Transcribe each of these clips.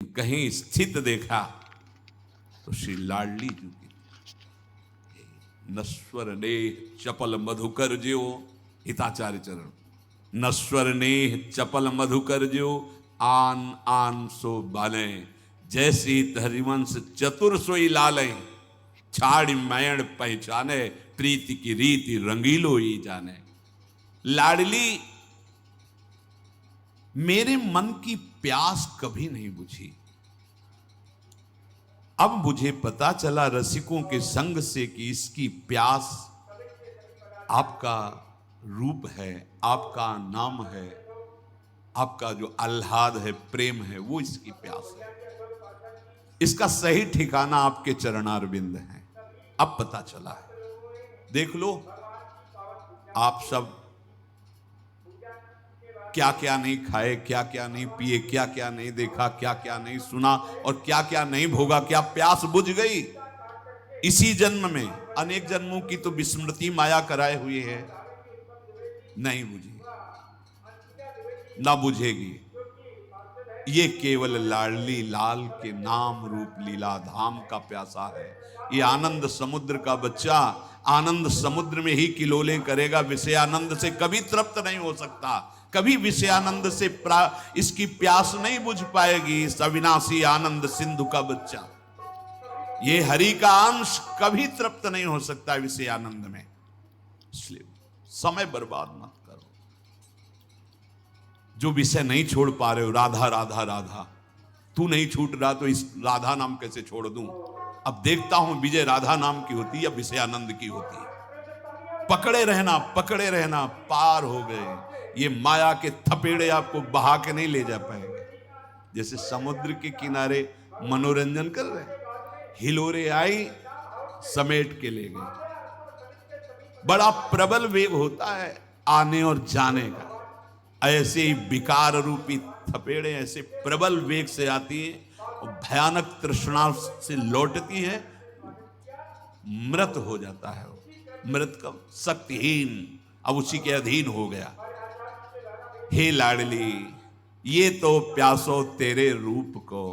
कहीं स्थित देखा तो श्री लाडली जी की नश्वर नेह चपल मधुकर ज्यो, हिताचार्य चरण, नश्वर नेह चपल मधुकर ज्यो, आन आन सो बाले, जैसी हरिवंश चतुर सोई लाले, छाड़ मैण पहचाने, प्रीति की रीति रंगीलो ही जाने। लाडली मेरे मन की प्यास कभी नहीं बुझी। अब मुझे पता चला रसिकों के संग से कि इसकी प्यास आपका रूप है, आपका नाम है, आपका जो आह्लाद है, प्रेम है, वो इसकी प्यास है। इसका सही ठिकाना आपके चरणारविंद है। अब पता चला है। देख लो आप सब क्या क्या नहीं खाए, क्या क्या नहीं पिए, क्या क्या नहीं देखा, क्या क्या नहीं सुना और क्या क्या नहीं भोगा। क्या प्यास बुझ गई? इसी जन्म में अनेक जन्मों की तो विस्मृति माया कराए हुए है, नहीं बुझी, ना बुझेगी। ये केवल लाडली लाल के नाम रूप लीला धाम का प्यासा है। ये आनंद समुद्र का बच्चा आनंद समुद्र में ही किलोले करेगा, विषयानंद से कभी तृप्त नहीं हो सकता, कभी विषयानंद से इसकी प्यास नहीं बुझ पाएगी। इस अविनाशी आनंद सिंधु का बच्चा, ये हरि का अंश, कभी तृप्त नहीं हो सकता विषय आनंद में। इसलिए समय बर्बाद मत करो। जो विषय नहीं छोड़ पा रहे हो, राधा राधा राधा, तू नहीं छूट रहा तो इस राधा नाम कैसे छोड़ दूं? अब देखता हूं विजय राधा नाम की होती है या विषय आनंद की होती है। पकड़े रहना, पकड़े रहना, पार हो गए। ये माया के थपेड़े आपको बहा के नहीं ले जा पाएंगे। जैसे समुद्र के किनारे मनोरंजन कर रहे, हिलोरे आई समेट के ले गई। बड़ा प्रबल वेग होता है आने और जाने का। ऐसे ही विकार रूपी थपेड़े ऐसे प्रबल वेग से आती है और भयानक तृष्णा से लौटती है, मृत हो जाता है। मृत का शक्तिहीन, अब उसी के अधीन हो गया। हे लाडली, ये तो प्यासो तेरे रूप को,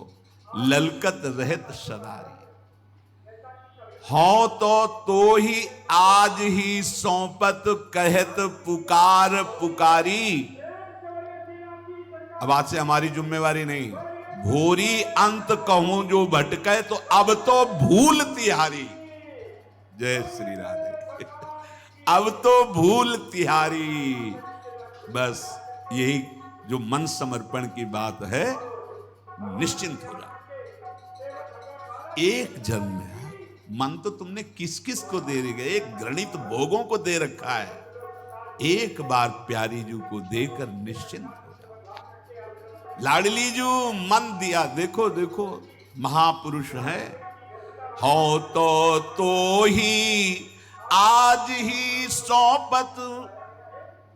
ललकत रहत सदारी। हो तो ही आज ही सौंपत, कहत पुकार पुकारी। अब आज से हमारी जिम्मेवारी नहीं, भोरी अंत कहूं जो भटके, तो अब तो भूल तिहारी। जय श्री राधे। अब तो भूल तिहारी। बस यही जो मन समर्पण की बात है, निश्चिंत हो जाओ। एक जन्म है, मन तो तुमने किस किस को दे रहे, एक गणित भोगों को दे रखा है। एक बार प्यारी जू को देकर निश्चिंत हो जाओ। लाडली जू मन दिया, देखो देखो महापुरुष है। हो तो ही आज ही सौंपत,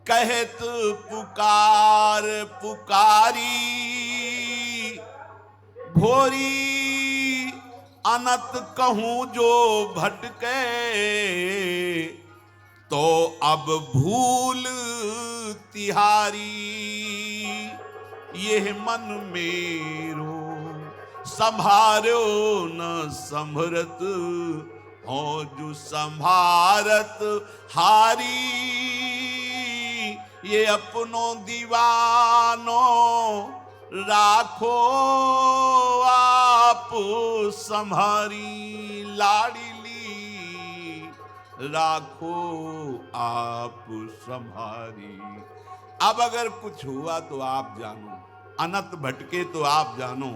कहत पुकार पुकारी। भोरी अनत कहूं जो भटके, तो अब भूल तिहारी। यह मन मेरो संभारो न संभरत, हो जो संभारत हारी। ये अपनों दीवानो राखो आप संभारी। लाडली राखो आप संभारी। अब अगर कुछ हुआ तो आप जानो, अनंत भटके तो आप जानो।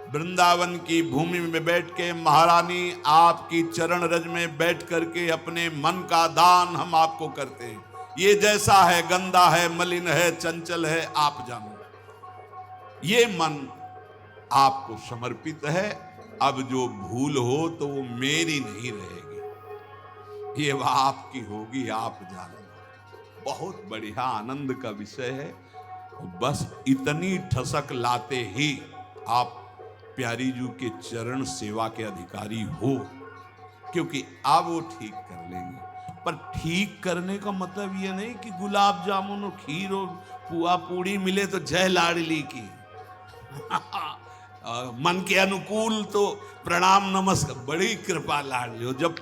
वृंदावन की भूमि में बैठ के महारानी आपकी चरण रज में बैठ करके अपने मन का दान हम आपको करते हैं। ये जैसा है, गंदा है, मलिन है, चंचल है, आप जानो। ये मन आपको समर्पित है। अब जो भूल हो तो वो मेरी नहीं रहेगी, ये वह आपकी होगी, आप जानो। बहुत बढ़िया आनंद का विषय है। बस इतनी ठसक लाते ही आप प्यारी जू के चरण सेवा के अधिकारी हो, क्योंकि आप वो ठीक कर लेंगे। पर ठीक करने का मतलब ये नहीं कि गुलाब जामुन और खीर और पुआ पूड़ी मिले तो जय लाडली की। मन के अनुकूल तो प्रणाम नमस्कार, बड़ी कृपा लाडली हो। जब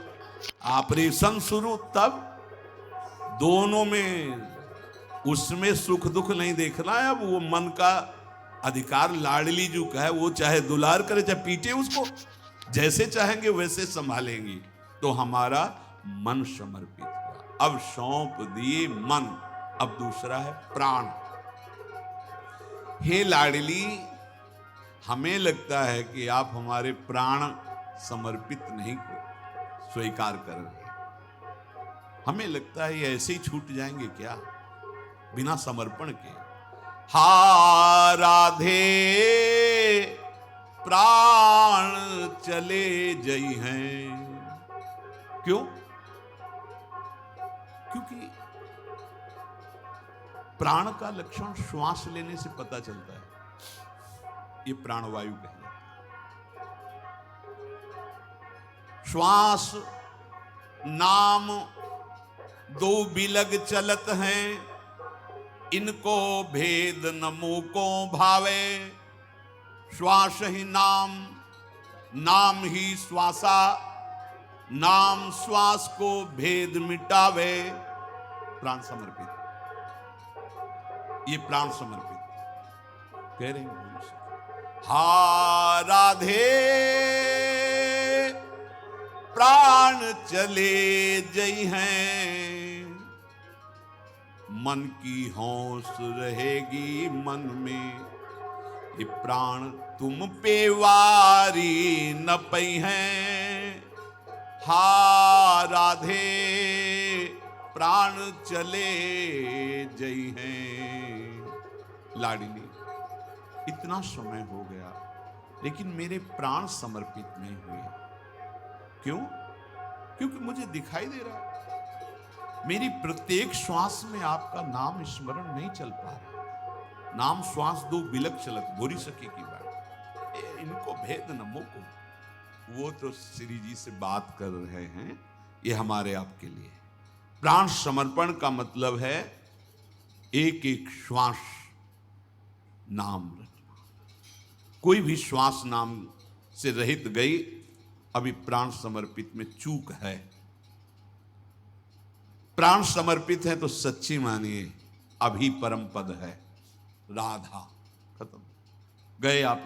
ऑपरेशन शुरू तब दोनों में उसमें सुख दुख नहीं देखना है। अब वो मन का अधिकार लाडली जो का है, वो चाहे दुलार करे चाहे पीटे उसको, जैसे चाहेंगे वैसे संभालेंगी। तो हमारा मन समर्पित हुआ। अब सौंप दिए मन, अब दूसरा है प्राण। हे लाडली, हमें लगता है कि आप हमारे प्राण समर्पित नहीं स्वीकार कर रहे। हमें लगता है ये ऐसे ही छूट जाएंगे क्या बिना समर्पण के। हा राधे प्राण चले जई हैं। क्यों? क्योंकि प्राण का लक्षण श्वास लेने से पता चलता है। ये प्राणवायु कहलाता है। श्वास नाम दो बिलग चलत हैं, इनको भेद न मूको भावे। श्वास ही नाम, नाम ही श्वासा, नाम श्वास को भेद मिटावे। प्राण समर्पित, ये प्राण समर्पित कह रहे हैं। हा राधे प्राण चले जई हैं, मन की होश रहेगी मन में। ये प्राण तुम पे वारी न पई हैं। हा राधे प्राण चले जई हैं। लाडली, इतना समय हो गया लेकिन मेरे प्राण समर्पित नहीं हुए। क्यों? क्योंकि मुझे दिखाई दे रहा है मेरी प्रत्येक श्वास में आपका नाम स्मरण नहीं चल पा रहा। नाम श्वास दो बिलक चलत, भूरी सके की बात। इनको भेद न मोको। वो तो श्री जी से बात कर रहे हैं, ये हमारे आपके लिए। प्राण समर्पण का मतलब है एक एक श्वास नाम रचना। कोई भी श्वास नाम से रहित गई, अभी प्राण समर्पित में चूक है। प्राण समर्पित है तो सच्ची मानिए अभी परम पद है राधा। खत्म। गए आप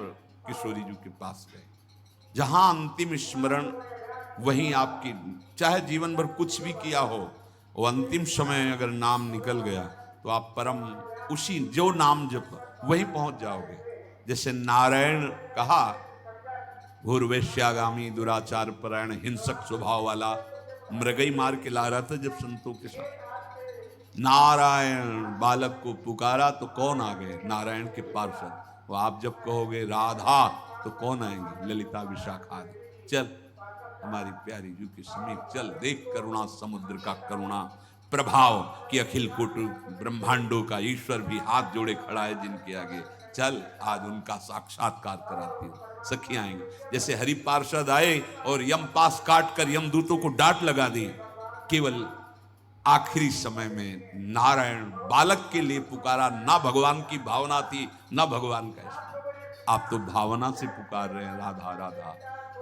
किशोरी जी के पास गए, जहां अंतिम स्मरण वहीं आपकी, चाहे जीवन भर कुछ भी किया हो, वो अंतिम समय अगर नाम निकल गया तो आप परम उसी जो नाम जप वहीं पहुंच जाओगे। जैसे नारायण कहा, भूर्वेश्यागामी दुराचार परायण हिंसक स्वभाव वाला मृगई मार के ला रहा था जब संतों के साथ। नारायण बालक को पुकारा तो कौन आ गए? नारायण के पार्षद। वो आप जब कहोगे राधा तो कौन आएंगे? ललिता विशाखा। चल हमारी प्यारी जी के समीप चल, देख करुणा समुद्र का करुणा प्रभाव कि अखिल कोटि ब्रह्मांडों का ईश्वर भी हाथ जोड़े खड़ा है जिनके आगे। चल आज उनका साक्षात्कार कराती हूँ। सखियां आएंगे। जैसे हरि पार्षद आए और यम पास काट कर यमदूतों को डांट लगा दी, केवल आखिरी समय में नारायण बालक के लिए पुकारा। ना भगवान की भावना थी ना भगवान का स्मरण। आप तो भावना से पुकार रहे हैं राधा राधा।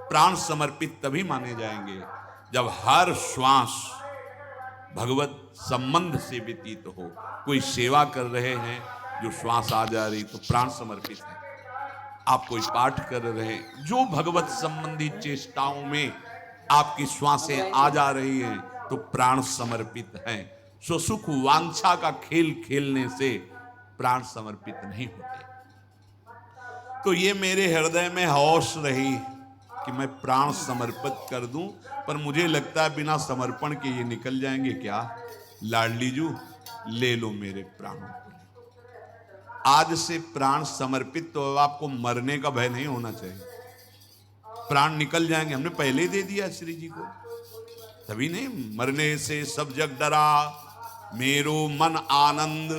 प्राण समर्पित तभी माने जाएंगे जब हर श्वास भगवत संबंध से व्यतीत हो। कोई सेवा कर रहे हैं, जो श्वास आ जा रही तो प्राण समर्पित है। आप कोई पाठ कर रहे हैं, जो भगवत संबंधी चेष्टाओं में आपकी श्वासें आ जा रही हैं तो प्राण समर्पित हैं। सुख वांछा का खेल खेलने से प्राण समर्पित नहीं होते। तो ये मेरे हृदय में होश रही कि मैं प्राण समर्पित कर दूं, पर मुझे लगता है बिना समर्पण के ये निकल जाएंगे क्या। लाडली जू, ले लो मेरे प्राणों को। आज से प्राण समर्पित, तो आपको मरने का भय नहीं होना चाहिए। प्राण निकल जाएंगे, हमने पहले ही दे दिया श्री जी को, तभी नहीं। मरने से सब जग डरा, मेरो मन आनंद,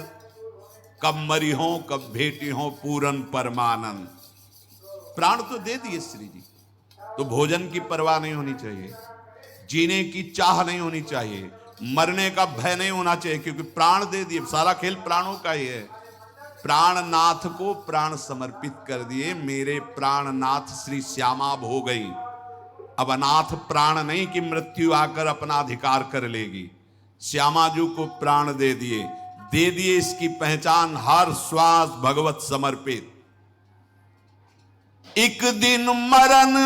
कब मरी हो कब भेटी हो पूरन परमानंद। प्राण तो दे दिए श्री जी, तो भोजन की परवाह नहीं होनी चाहिए, जीने की चाह नहीं होनी चाहिए, मरने का भय नहीं होना चाहिए, क्योंकि प्राण दे दिए। सारा खेल प्राणों का ही है। प्राणनाथ को प्राण समर्पित कर दिए। मेरे प्राणनाथ श्री श्यामा हो गई। अब अनाथ प्राण नहीं कि मृत्यु आकर अपना अधिकार कर लेगी। श्यामा जी को प्राण दे दिए इसकी पहचान हर श्वास भगवत समर्पित। एक दिन मरण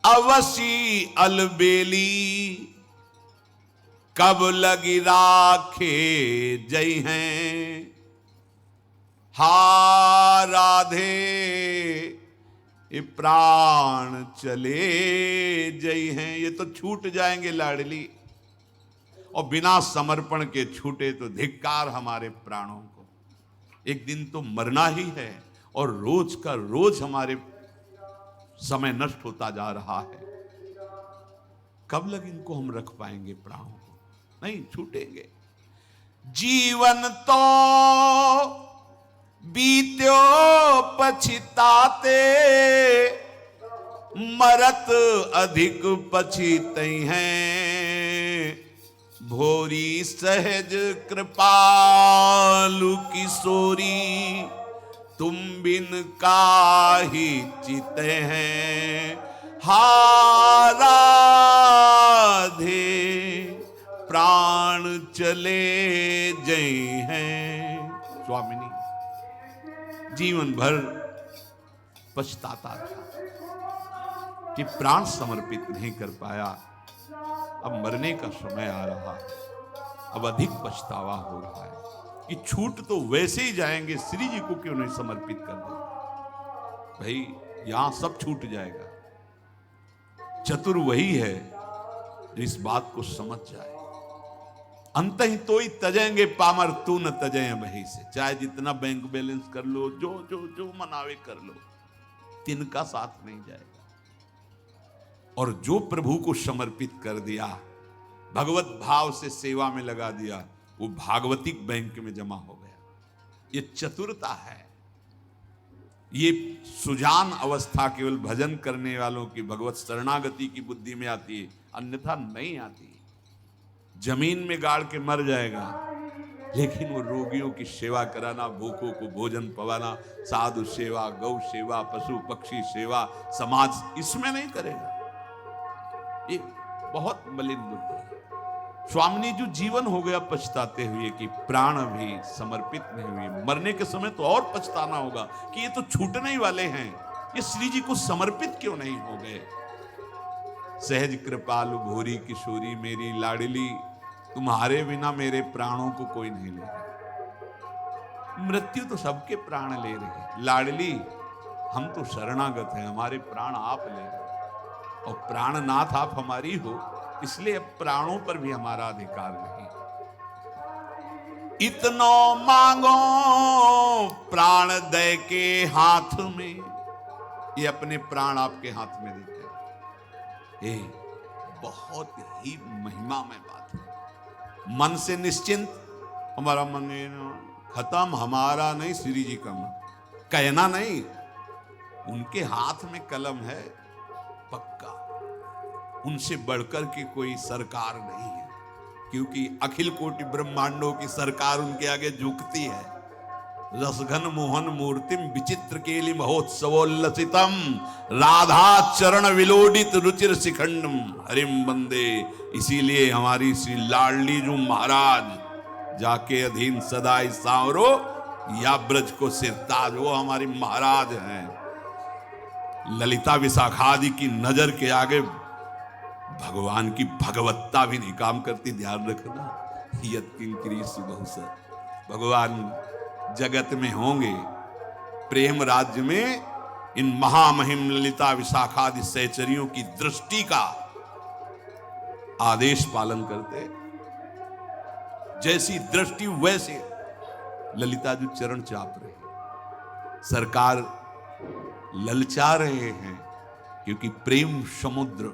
अवसी अलबेली, कब लगी राखे जय हैं। हा राधे ये प्राण चले जय हैं। ये तो छूट जाएंगे लाडली, और बिना समर्पण के छूटे तो धिक्कार हमारे प्राणों को। एक दिन तो मरना ही है, और रोज का रोज हमारे समय नष्ट होता जा रहा है। कब लग इनको हम रख पाएंगे प्राणों को? नहीं, छूटेंगे। जीवन तो बीत्यो पछिताते, मरत अधिक पछितै हैं। भोरी सहज कृपालु किशोरी, तुम बिन काहि चिते हैं। हा राधे प्राण चले जय हैं। स्वामिनी जीवन भर पछताता था कि प्राण समर्पित नहीं कर पाया। अब मरने का समय आ रहा है, अब अधिक पछतावा हो रहा है कि छूट तो वैसे ही जाएंगे, श्री जी को क्यों नहीं समर्पित कर दे। भाई यहां सब छूट जाएगा। चतुर वही है जो इस बात को समझ जाए। अंत ही तो ही तजेंगे पामर, तू न तजे वही से। चाहे जितना बैंक बैलेंस कर लो, जो जो जो मनावे कर लो, तिनका साथ नहीं जाएगा। और जो प्रभु को समर्पित कर दिया, भगवत भाव से सेवा में लगा दिया, वो भागवतिक बैंक में जमा हो गया। ये चतुरता है। ये सुजान अवस्था केवल भजन करने वालों की, भगवत शरणागति की बुद्धि में आती है, अन्यथा नहीं आती। जमीन में गाड़ के मर जाएगा, लेकिन वो रोगियों की सेवा कराना, भूखों को भोजन पवाना, साधु सेवा, गौ सेवा, पशु पक्षी सेवा, समाज, इसमें नहीं करेगा। ये बहुत मलिन बुद्धि है। स्वामिनी जो जीवन हो गया पछताते हुए कि प्राण भी समर्पित नहीं हुए। मरने के समय तो और पछताना होगा कि ये तो छूटने ही वाले हैं, ये श्री जी को समर्पित क्यों नहीं हो गए। सहज कृपालु भोरी किशोरी मेरी लाडली, तुम्हारे बिना मेरे प्राणों को कोई नहीं लेगा। मृत्यु तो सबके प्राण ले रही, लाडली हम तो शरणागत हैं, हमारे प्राण आप ले रहे, और प्राणनाथ आप हमारी हो, इसलिए प्राणों पर भी हमारा अधिकार नहीं। इतनो मांगो प्राण दे के हाथ में, ये अपने प्राण आपके हाथ में देते हैं। ये बहुत ही महिमामय बात है। मन से निश्चिंत, हमारा मन खत्म, हमारा नहीं, श्री जी का मन, कहना नहीं। उनके हाथ में कलम है, पक्का। उनसे बढ़कर के कोई सरकार नहीं है, क्योंकि अखिल कोटि ब्रह्मांडों की सरकार उनके आगे झुकती है। रसघन मोहन मूर्तिम विचित्र केलि महोत्सवोल्लसितम, राधा चरण विलोडित रुचिर शिखंडम हरिम बंदे। इसीलिए हमारी श्री लाडली जो महाराज जाके अधीन सदाई सांवरो, या ब्रज को सिरताज, वो हमारी महाराज हैं। ललिता विशाखादि की नजर के आगे भगवान की भगवत्ता भी नहीं काम करती। ध्यान रखना, यत्किंकरी सुबहुसर, भगवान जगत में होंगे प्रेम राज्य में, इन महामहिम ललिता विशाखादि सहचरियों की दृष्टि का आदेश पालन करते। जैसी दृष्टि वैसे ललिता जी चरण चाप रहे, सरकार ललचा रहे हैं, क्योंकि प्रेम समुद्र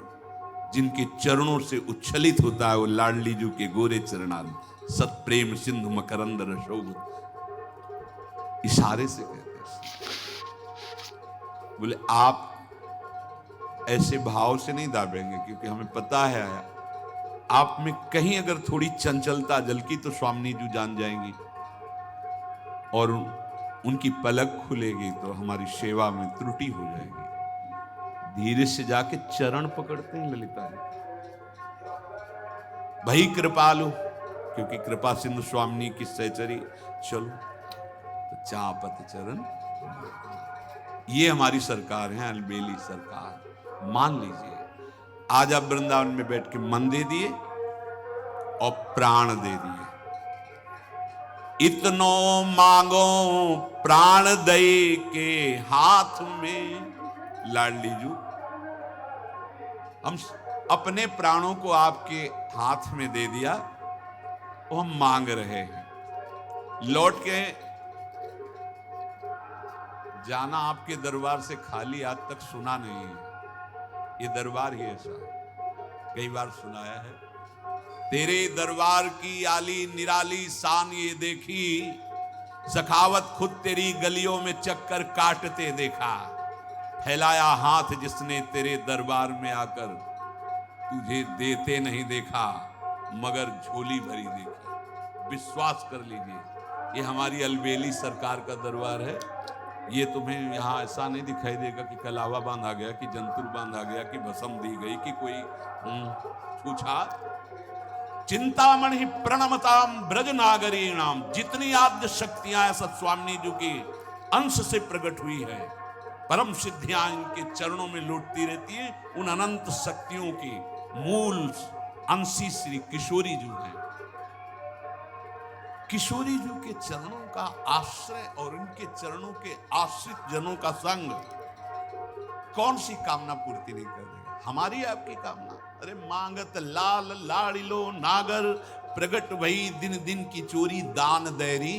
जिनके चरणों से उच्छलित होता है, वो लाडली जी के गोरे चरणान सत प्रेम सिंधु मकरंद रसोग, इशारे से कहते हैं। बोले आप ऐसे भाव से नहीं दाबेंगे, क्योंकि हमें पता है आप में कहीं अगर थोड़ी चंचलता झलकी तो स्वामिनी जी जान जाएंगी। और उनकी पलक खुलेगी तो हमारी सेवा में त्रुटि हो जाएगी। धीरे से जाके चरण पकड़ते हैं ललिता जी, भाई कृपालु, क्योंकि कृपा सिंधु स्वामिनी की सहचरी, चलो तो चापत चरण। ये हमारी सरकार है, अलबेली सरकार, मान लीजिए। आज आप वृंदावन में बैठ के मन दे दिए और प्राण दे दिए। इतनो मांगो प्राण दई के हाथ में, लाडली जू, हम अपने प्राणों को आपके हाथ में दे दिया, वो हम मांग रहे हैं। लौट के जाना आपके दरबार से खाली आज तक सुना नहीं है। ये दरबार ही ऐसा, कई बार सुनाया है। तेरे दरबार की आली निराली शान ये देखी, सखावत खुद तेरी गलियों में चक्कर काटते देखा। फैलाया हाथ जिसने तेरे दरबार में आकर, तुझे देते नहीं देखा मगर झोली भरी देखी। विश्वास कर लीजिए, ये हमारी अलबेली सरकार का दरबार है। ये तुम्हें यहाँ ऐसा नहीं दिखाई देगा कि कलावा बांधा गया, कि जंतुर बांधा गया, कि भस्म दी गई, कि कोई छूछा। चिंतामणि प्रणमताम ब्रज नागरी नाम, जितनी आद्य शक्तियां सत्स्वामिनी जी की अंश से प्रकट हुई है, परम सिद्धियां इनके चरणों में लौटती रहती है। उन अनंत शक्तियों की मूल अंशी श्री किशोरी जी हैं। किशोरी जी के चरणों का आश्रय और उनके चरणों के आश्रित जनों का संग कौन सी कामना पूर्ति नहीं कर देगा? हमारी आपकी कामना। अरे मांगत लाल लाड़िलो नागर, प्रगट भई दिन दिन की चोरी दान दैरी।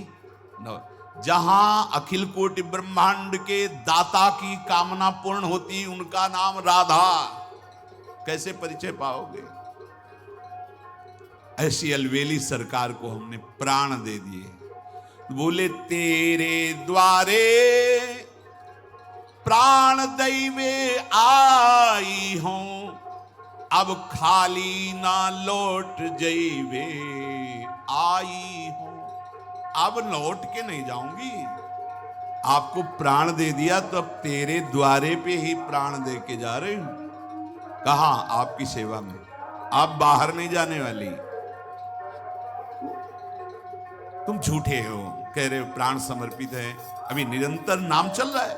जहां अखिल कोटि ब्रह्मांड के दाता की कामना पूर्ण होती, उनका नाम राधा। कैसे परिचय पाओगे? ऐसी अलबेली सरकार को हमने प्राण दे दिए। बोले तेरे द्वारे प्राण दैवे आई हूं, अब खाली ना लौट जइबे आई हूं। अब लौट के नहीं जाऊंगी। आपको प्राण दे दिया तो अब तेरे द्वारे पे ही प्राण दे के जा रही हूं। कहां? आपकी सेवा में। आप बाहर नहीं जाने वाली। तुम झूठे हो, कह रहे हो प्राण समर्पित है, अभी निरंतर नाम चल रहा है,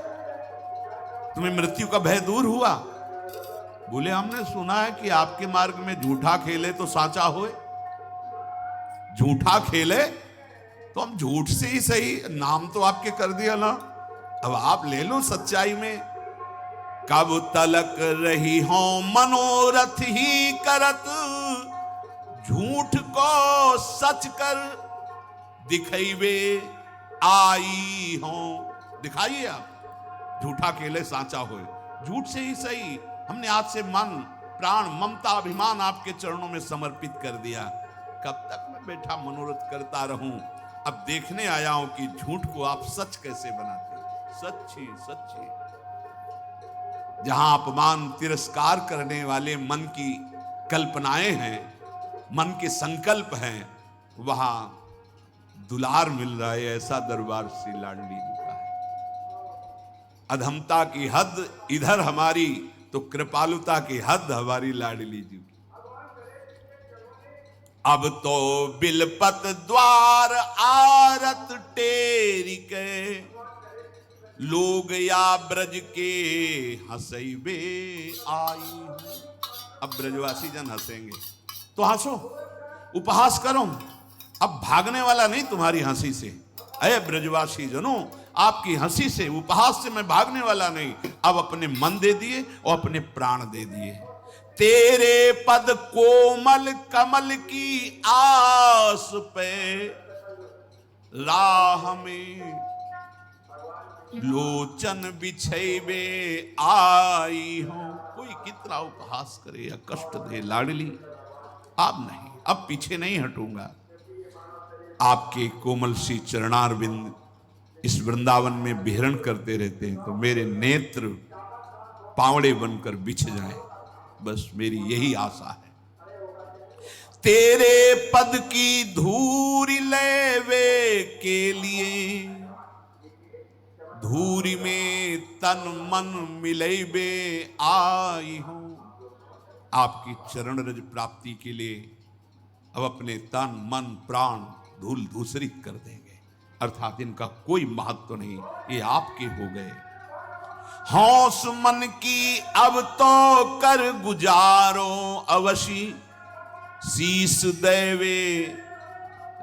तुम्हें मृत्यु का भय दूर हुआ। बोले हमने सुना है कि आपके मार्ग में झूठा खेले तो साचा होए। झूठा खेले तो हम झूठ से ही सही, नाम तो आपके कर दिया ना, अब आप ले लो सच्चाई में। कब तलक रही हो मनोरथ ही करत, झूठ को सच कर दिखाइबे आई हो। दिखाइए आप, झूठा खेले साचा होए, झूठ से ही सही। हमने आज से मन प्राण ममता अभिमान आपके चरणों में समर्पित कर दिया। कब तक मैं बैठा मनोरथ करता रहूं? अब देखने आया हूं कि झूठ को आप सच कैसे बनाते हैं। सच्ची सच्ची। जहां अपमान तिरस्कार करने वाले मन की कल्पनाएं हैं, मन के संकल्प हैं, वहां दुलार मिल रहा है। ऐसा दरबार श्री लाडली जी का है। अधमता की हद इधर हमारी, तो कृपालुता की हद हमारी लाडली जी की। अब तो बिलपत द्वार आरत टेरी के, लोग या ब्रज के हंसैबे आई। अब ब्रजवासी जन हंसेंगे तो हंसो, उपहास करो। अब भागने वाला नहीं तुम्हारी हंसी से। अरे ब्रजवासी जनों, आपकी हंसी से, उपहास से मैं भागने वाला नहीं। अब अपने मन दे दिए और अपने प्राण दे दिए। तेरे पद कोमल कमल की आस पे, राह में लोचन बिछैबे आई हूं। कोई कितना उपहास करे या कष्ट दे लाडली, अब नहीं, अब पीछे नहीं हटूंगा। आपके कोमल सी चरणारविंद इस वृंदावन में विहरण करते रहते हैं तो मेरे नेत्र पावड़े बनकर बिछ जाएं, बस मेरी यही आशा है। तेरे पद की धूरी लेवे के लिए धूरी में तन मन मिलैबे आई हूं। आपकी चरण रज प्राप्ति के लिए अब अपने तन मन प्राण धूल धूसरित कर देंगे, अर्थात इनका कोई महत्व नहीं, ये आपके हो गए। हौस मन की अब तो कर गुजारो अवशी, शीस देवे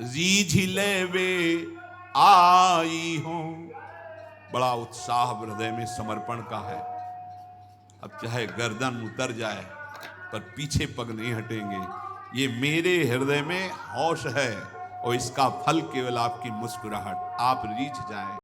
रीझ लेवे आई हूं। बड़ा उत्साह हृदय में समर्पण का है। अब चाहे गर्दन उतर जाए पर पीछे पग नहीं हटेंगे। ये मेरे हृदय में हौश है और इसका फल केवल आपकी मुस्कुराहट। आप रीझ जाएं।